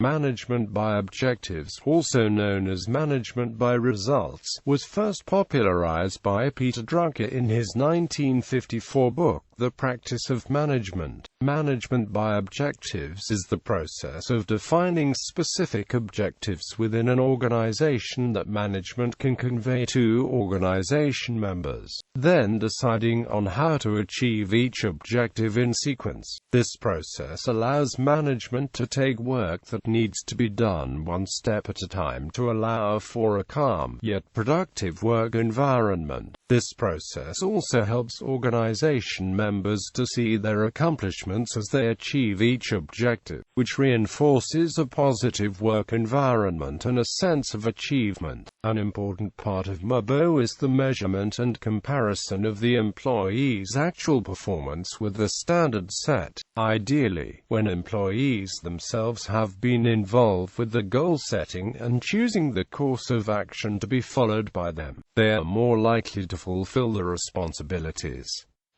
Management by objectives, also known as management by results, was first popularized by Peter Drucker in his 1954 book, The Practice of Management. Management by objectives is the process of defining specific objectives within an organization that management can convey to organization members, then deciding on how to achieve each objective in sequence. This process allows management to take work that needs to be done one step at a time to allow for a calm, yet productive work environment. This process also helps organization members to see their accomplishments as they achieve each objective, which reinforces a positive work environment and a sense of achievement. An important part of MBO is the measurement and comparison of the employee's actual performance with the standard set. Ideally, when employees themselves have been involved with the goal setting and choosing the course of action to be followed by them, they are more likely to fulfill the responsibilities.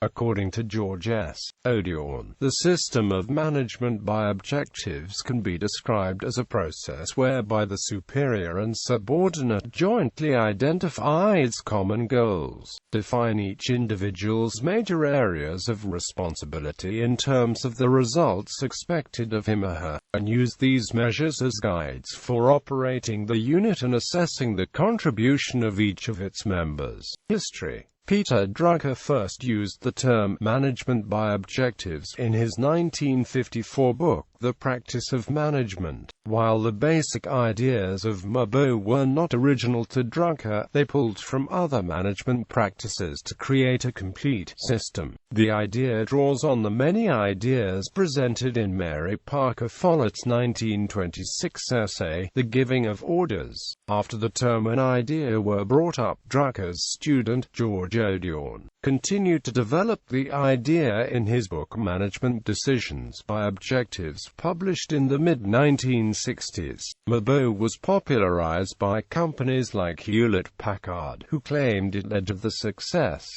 According to George S. Odiorn, the system of management by objectives can be described as a process whereby the superior and subordinate jointly identify its common goals, define each individual's major areas of responsibility in terms of the results expected of him or her, and use these measures as guides for operating the unit and assessing the contribution of each of its members. History. Peter Drucker first used the term management by objectives in his 1954 book, The Practice of Management. While the basic ideas of MBO were not original to Drucker, they pulled from other management practices to create a complete system. The idea draws on the many ideas presented in Mary Parker Follett's 1926 essay, The Giving of Orders. After the term and idea were brought up, Drucker's student, George Odiorn, continued to develop the idea in his book Management Decisions by Objectives, published in the mid-1960s. MBO was popularized by companies like Hewlett-Packard, who claimed it led to the success.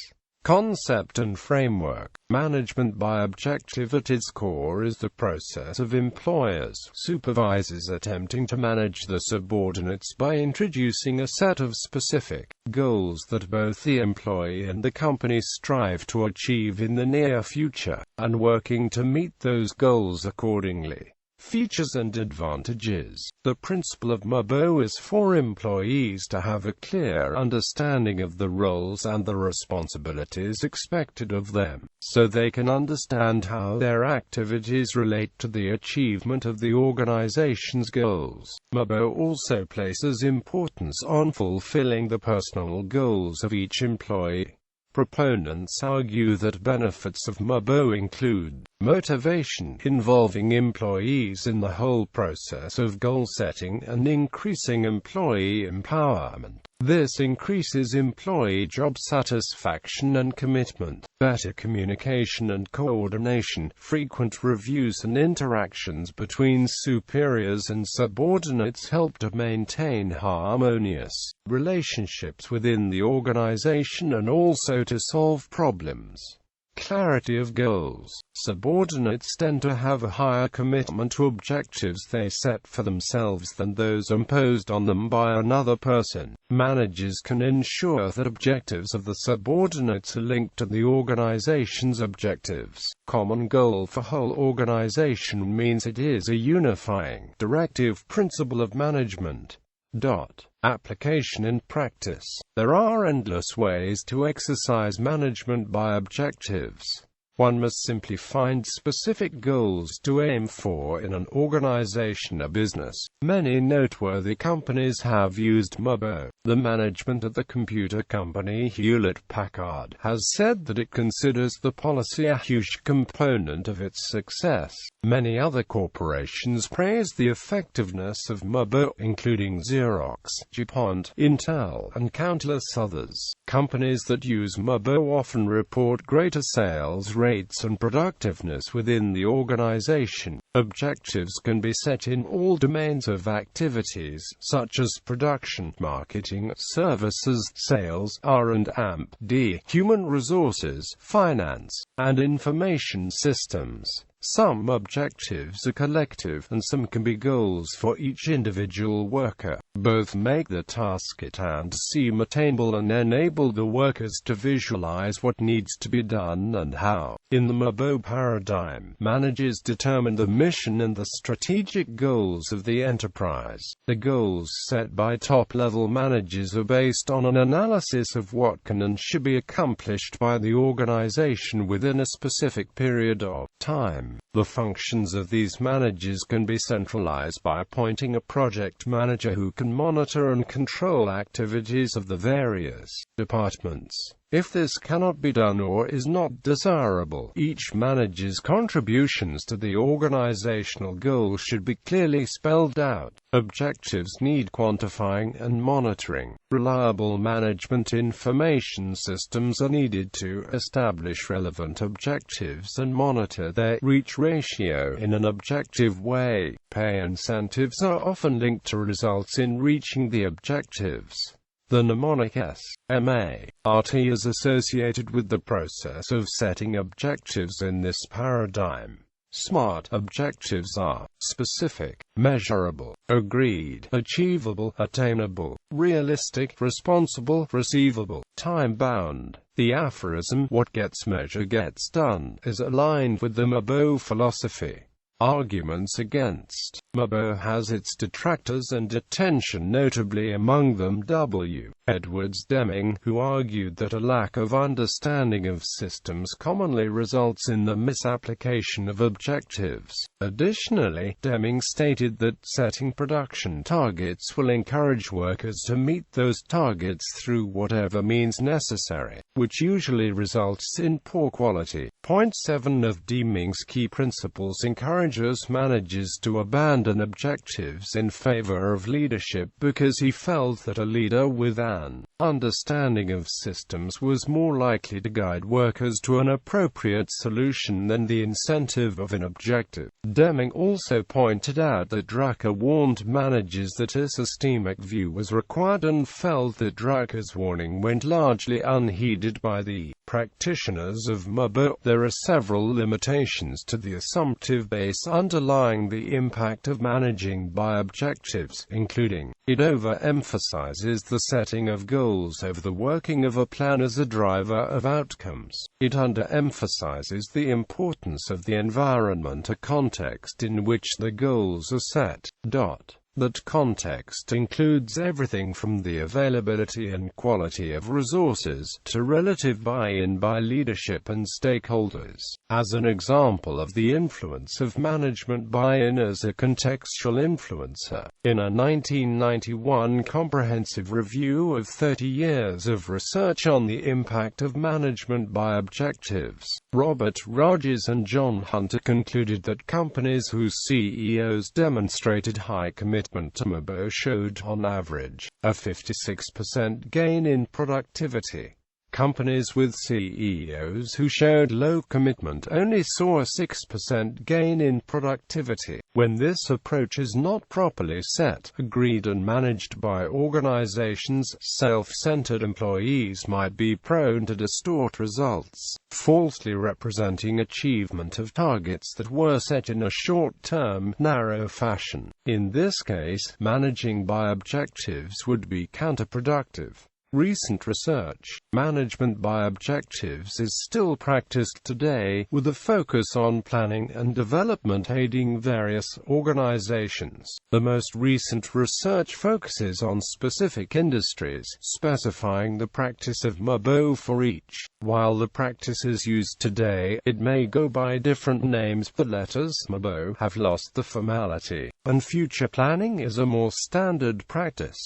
Concept and framework. Management by objective at its core is the process of employers, supervisors attempting to manage the subordinates by introducing a set of specific goals that both the employee and the company strive to achieve in the near future, and working to meet those goals accordingly. Features and advantages. The principle of MBO is for employees to have a clear understanding of the roles and the responsibilities expected of them, so they can understand how their activities relate to the achievement of the organization's goals. MBO also places importance on fulfilling the personal goals of each employee. Proponents argue that benefits of MBO include motivation, involving employees in the whole process of goal setting, and increasing employee empowerment. This increases employee job satisfaction and commitment. Better communication and coordination. Frequent reviews and interactions between superiors and subordinates help to maintain harmonious relationships within the organization and also to solve problems. Clarity of goals. Subordinates tend to have a higher commitment to objectives they set for themselves than those imposed on them by another person. Managers can ensure that objectives of the subordinates are linked to the organization's objectives. Common goal for whole organization means it is a unifying, directive principle of management. Application and practice. There are endless ways to exercise management by objectives. One must simply find specific goals to aim for in an organization or business. Many noteworthy companies have used MBO. The management of the computer company Hewlett-Packard has said that it considers the policy a huge component of its success. Many other corporations praise the effectiveness of MBO, including Xerox, DuPont, Intel, and countless others. Companies that use MBO often report greater sales rates and productiveness within the organization. Objectives can be set in all domains of activities, such as production, marketing, services, sales, R&D, human resources, finance, and information systems. Some objectives are collective, and some can be goals for each individual worker. Both make the task at hand seem attainable and enable the workers to visualize what needs to be done and how. In the MBO paradigm, managers determine the mission and the strategic goals of the enterprise. The goals set by top-level managers are based on an analysis of what can and should be accomplished by the organization within a specific period of time. The functions of these managers can be centralized by appointing a project manager who can monitor and control activities of the various departments. If this cannot be done or is not desirable, each manager's contributions to the organizational goal should be clearly spelled out. Objectives need quantifying and monitoring. Reliable management information systems are needed to establish relevant objectives and monitor their reach ratio in an objective way. Pay incentives are often linked to results in reaching the objectives. The mnemonic SMART is associated with the process of setting objectives in this paradigm. SMART objectives are specific, measurable, agreed, achievable, attainable, realistic, responsible, receivable, time-bound. The aphorism, "What gets measured gets done," is aligned with the MBO philosophy. Arguments against MBO has its detractors and attention, notably among them W. Edwards Deming, who argued that a lack of understanding of systems commonly results in the misapplication of objectives. Additionally, Deming stated that setting production targets will encourage workers to meet those targets through whatever means necessary, which usually results in poor quality. Point 7 of Deming's key principles encourages managers to abandon objectives in favor of leadership because he felt that a leader with an understanding of systems was more likely to guide workers to an appropriate solution than the incentive of an objective. Deming also pointed out that Drucker warned managers that a systemic view was required and felt that Drucker's warning went largely unheeded by the practitioners of MBO. There are several limitations to the assumptive base underlying the impact of managing by objectives, including, it overemphasizes the setting of goals over the working of a plan as a driver of outcomes. It underemphasizes the importance of the environment, a context in which the goals are set. That context includes everything from the availability and quality of resources, to relative buy-in by leadership and stakeholders. As an example of the influence of management buy-in as a contextual influencer, in a 1991 comprehensive review of 30 years of research on the impact of management by objectives, Robert Rogers and John Hunter concluded that companies whose CEOs demonstrated high commitment to MBO showed, on average, a 56% gain in productivity. Companies with CEOs who showed low commitment only saw a 6% gain in productivity. When this approach is not properly set, agreed and managed by organizations, self-centered employees might be prone to distort results, falsely representing achievement of targets that were set in a short-term, narrow fashion. In this case, managing by objectives would be counterproductive. Recent research, management by objectives is still practiced today, with a focus on planning and development aiding various organizations. The most recent research focuses on specific industries, specifying the practice of MBO for each. While the practice is used today, it may go by different names. The letters MBO have lost the formality, and future planning is a more standard practice.